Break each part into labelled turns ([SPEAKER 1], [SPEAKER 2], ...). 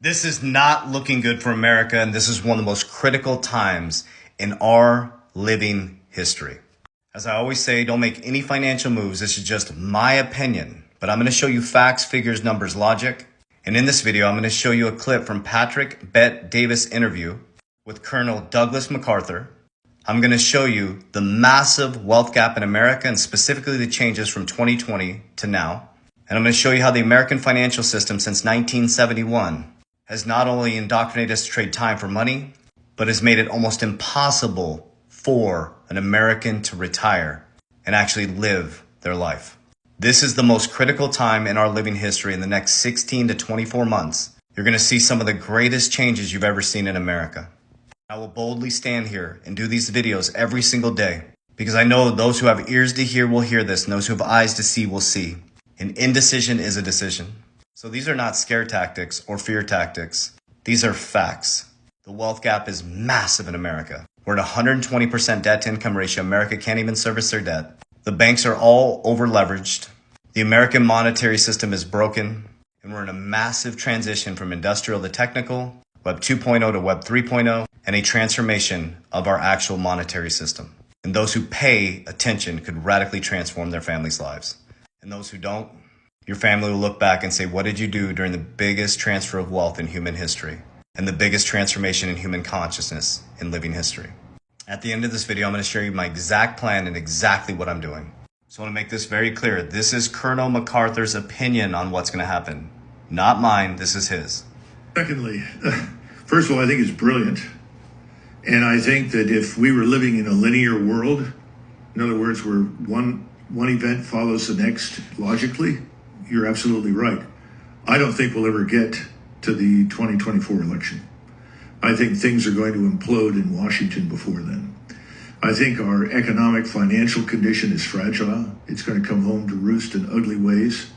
[SPEAKER 1] This is not looking good for America, and this is one of the most critical times in our living history. As I always say, don't make any financial moves. This is just my opinion, but I'm going to show you facts, figures, numbers, logic. And in this video, I'm going to show you a clip from Patrick Bet-Davis interview with Colonel Douglas MacArthur. I'm going to show you the massive wealth gap in America and specifically the changes from 2020 to now. And I'm going to show you how the American financial system since 1971 has not only indoctrinated us to trade time for money, but has made it almost impossible for an American to retire and actually live their life. This is the most critical time in our living history. In the next 16 to 24 months, you're going to see some of the greatest changes you've ever seen in America. I will boldly stand here and do these videos every single day because I know those who have ears to hear will hear this and those who have eyes to see will see. An indecision is a decision. So these are not scare tactics or fear tactics. These are facts. The wealth gap is massive in America. We're at 120% debt to income ratio. America can't even service their debt. The banks are all over leveraged. The American monetary system is broken. And we're in a massive transition from industrial to technical, Web 2.0 to Web 3.0, and a transformation of our actual monetary system. And those who pay attention could radically transform their families' lives. And those who don't, your family will look back and say, what did you do during the biggest transfer of wealth in human history and the biggest transformation in human consciousness in living history? At the end of this video, I'm going to show you my exact plan and exactly what I'm doing. So I want to make this very clear. This is Colonel MacArthur's opinion on what's going to happen. Not mine. This is his.
[SPEAKER 2] Secondly, first of all, I think it's brilliant. And I think that if we were living in a linear world, in other words, where one event follows the next logically, you're absolutely right. I don't think we'll ever get to the 2024 election. I think things are going to implode in Washington before then. I think our economic financial condition is fragile. It's going to come home to roost in ugly ways.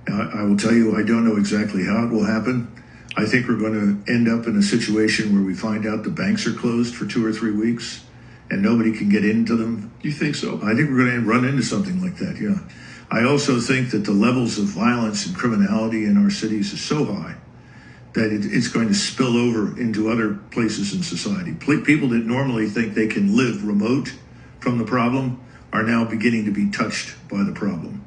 [SPEAKER 2] I will tell you, I don't know exactly how it will happen. I think we're going to end up in a situation where we find out the banks are closed for 2 or 3 weeks and nobody can get into them.
[SPEAKER 3] You think so?
[SPEAKER 2] I think we're going to run into something like that, yeah. I also think that the levels of violence and criminality in our cities is so high that it's going to spill over into other places in society. People that normally think they can live remote from the problem are now beginning to be touched by the problem.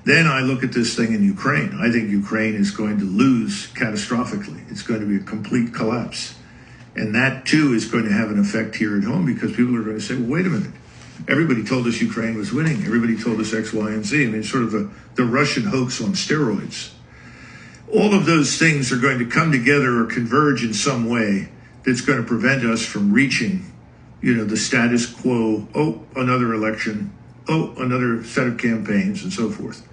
[SPEAKER 2] Then I look at this thing in Ukraine. I think Ukraine is going to lose catastrophically. It's going to be a complete collapse. And that too is going to have an effect here at home because people are going to say, well, wait a minute. Everybody told us Ukraine was winning. Everybody told us X, Y, and Z. I mean, it's sort of the Russian hoax on steroids. All of those things are going to come together or converge in some way that's going to prevent us from reaching, the status quo. Oh, another election. Oh, another set of campaigns and so forth.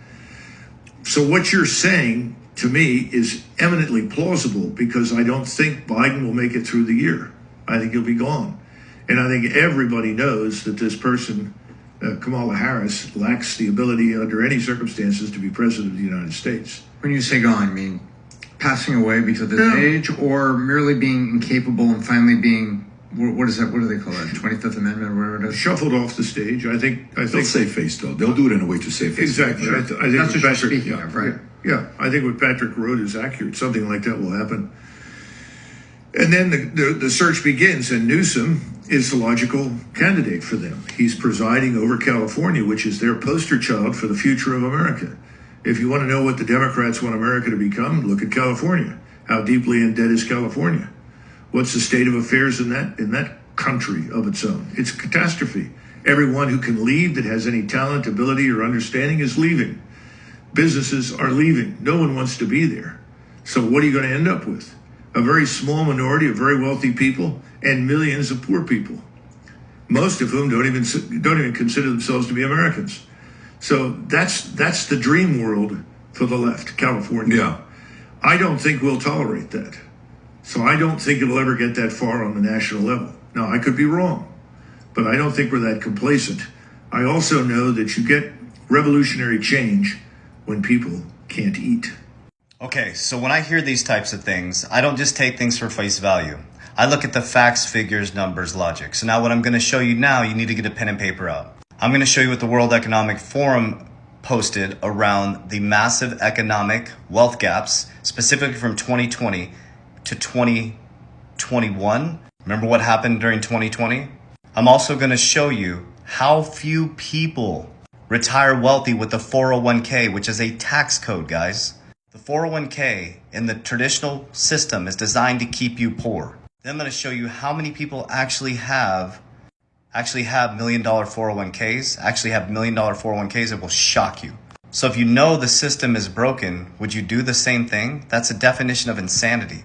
[SPEAKER 2] So what you're saying to me is eminently plausible because I don't think Biden will make it through the year. I think he'll be gone. And I think everybody knows that this person, Kamala Harris, lacks the ability under any circumstances to be president of the United States.
[SPEAKER 4] When you say gone, I mean passing away because of his age or merely being incapable and finally being, what is that? What do they call that? 25th Amendment or whatever it is?
[SPEAKER 2] Shuffled off the stage. I think
[SPEAKER 3] they'll save face though. They'll do it in a way to save face.
[SPEAKER 2] Exactly. I think
[SPEAKER 4] that's what you're speaking of, right?
[SPEAKER 2] Yeah. I think what Patrick wrote is accurate. Something like that will happen. And then the search begins, and Newsom is the logical candidate for them. He's presiding over California, which is their poster child for the future of America. If you want to know what the Democrats want America to become, look at California. How deeply in debt is California? What's the state of affairs in that country of its own? It's a catastrophe. Everyone who can leave that has any talent, ability, or understanding is leaving. Businesses are leaving. No one wants to be there. So what are you going to end up with? A very small minority of very wealthy people and millions of poor people, most of whom don't even consider themselves to be Americans. So that's the dream world for the left, California.
[SPEAKER 3] Yeah.
[SPEAKER 2] I don't think we'll tolerate that. So I don't think it'll ever get that far on the national level. Now, I could be wrong, but I don't think we're that complacent. I also know that you get revolutionary change when people can't eat.
[SPEAKER 1] Okay, so when I hear these types of things, I don't just take things for face value. I look at the facts, figures, numbers, logic. So now what I'm going to show you now, you need to get a pen and paper out. I'm going to show you what the World Economic Forum posted around the massive economic wealth gaps, specifically from 2020 to 2021. Remember what happened during 2020? I'm also going to show you how few people retire wealthy with the 401k, which is a tax code, guys. The 401k in the traditional system is designed to keep you poor. Then I'm going to show you how many people actually have $1 million 401ks, actually have $1 million 401ks. It will shock you. So if you know the system is broken, would you do the same thing? That's a definition of insanity.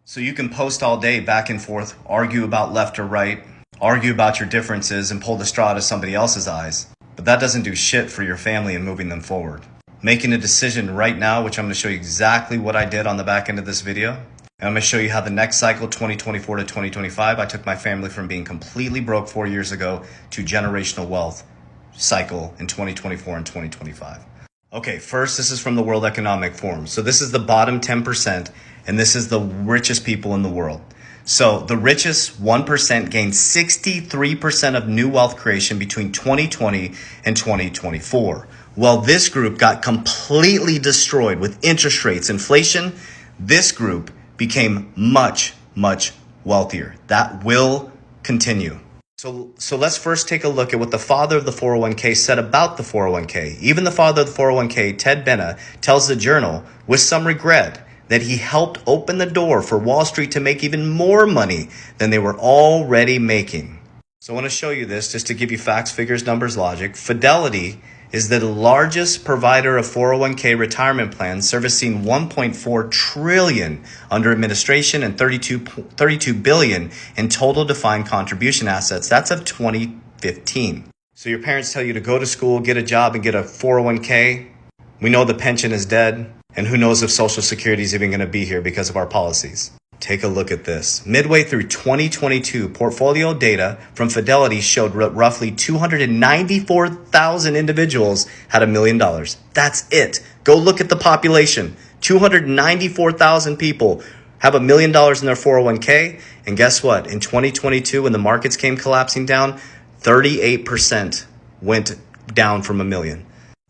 [SPEAKER 1] So you can post all day back and forth, argue about left or right, argue about your differences and pull the straw out of somebody else's eyes. But that doesn't do shit for your family and moving them forward. Making a decision right now, which I'm going to show you exactly what I did on the back end of this video. And I'm going to show you how the next cycle, 2024 to 2025, I took my family from being completely broke 4 years ago to generational wealth cycle in 2024 and 2025. Okay, first, this is from the World Economic Forum. So this is the bottom 10%, and this is the richest people in the world. So the richest 1% gained 63% of new wealth creation between 2020 and 2024. Well, this group got completely destroyed with interest rates, inflation. This group became much, much wealthier. That will continue. So let's first take a look at what the father of the 401k said about the 401k. Even the father of the 401k, Ted Benna, tells the Journal with some regret that he helped open the door for Wall Street to make even more money than they were already making. So I want to show you this just to give you facts, figures, numbers, logic. Fidelity is the largest provider of 401k retirement plans, servicing 1.4 trillion under administration and 32 billion in total defined contribution assets. That's of 2015. So your parents tell you to go to school, get a job, and get a 401k. We know the pension is dead, and who knows if Social Security is even going to be here because of our policies. Take a look at this. Midway through 2022, portfolio data from Fidelity showed roughly 294,000 individuals had $1 million. That's it. Go look at the population. 294,000 people have $1 million in their 401k. And guess what? In 2022, when the markets came collapsing down, 38% went down from $1 million.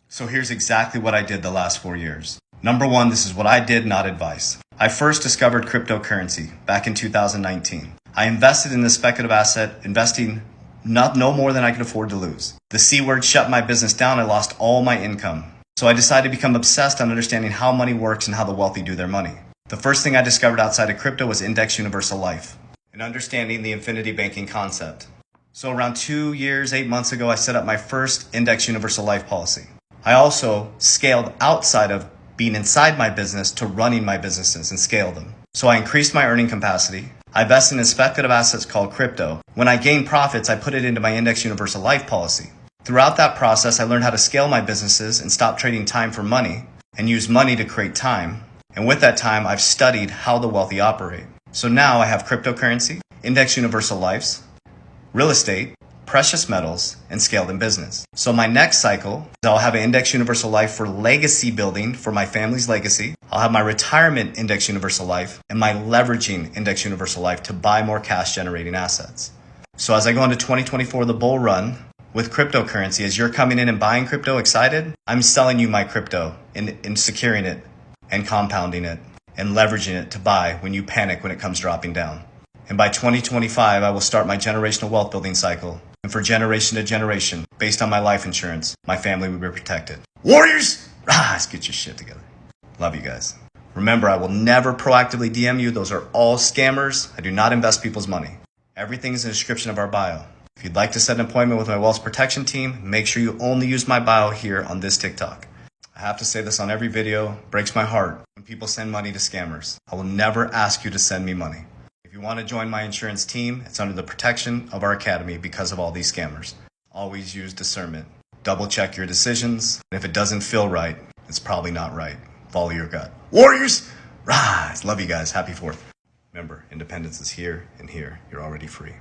[SPEAKER 1] So here's exactly what I did the last 4 years. Number one, this is what I did, not advice. I first discovered cryptocurrency back in 2019. I invested in this speculative asset, investing no more than I could afford to lose. The C word shut my business down. I lost all my income. So I decided to become obsessed on understanding how money works and how the wealthy do their money. The first thing I discovered outside of crypto was Index Universal Life and understanding the infinity banking concept. So around 2 years, 8 months ago, I set up my first Index Universal Life policy. I also scaled outside of being inside my business to running my businesses and scale them. So I increased my earning capacity. I invested in speculative assets called crypto. When I gained profits, I put it into my Index Universal Life policy. Throughout that process, I learned how to scale my businesses and stop trading time for money and use money to create time. And with that time, I've studied how the wealthy operate. So now I have cryptocurrency, Index Universal Lives, real estate, precious metals, and scaled in business. So my next cycle, I'll have an Index Universal Life for legacy building, for my family's legacy. I'll have my retirement Index Universal Life and my leveraging Index Universal Life to buy more cash generating assets. So as I go into 2024, the bull run with cryptocurrency, as you're coming in and buying crypto excited, I'm selling you my crypto and securing it and compounding it and leveraging it to buy when you panic when it comes dropping down. And by 2025, I will start my generational wealth building cycle. And for generation to generation, based on my life insurance, my family will be protected. Warriors, let's get your shit together. Love you guys. Remember, I will never proactively DM you. Those are all scammers. I do not invest people's money. Everything is in the description of our bio. If you'd like to set an appointment with my wealth protection team, make sure you only use my bio here on this TikTok. I have to say this on every video. It breaks my heart when people send money to scammers. I will never ask you to send me money. If you want to join my insurance team, it's under the protection of our academy because of all these scammers. Always use discernment. Double check your decisions. And if it doesn't feel right, it's probably not right. Follow your gut. Warriors, rise. Love you guys. Happy 4th. Remember, independence is here and here. You're already free.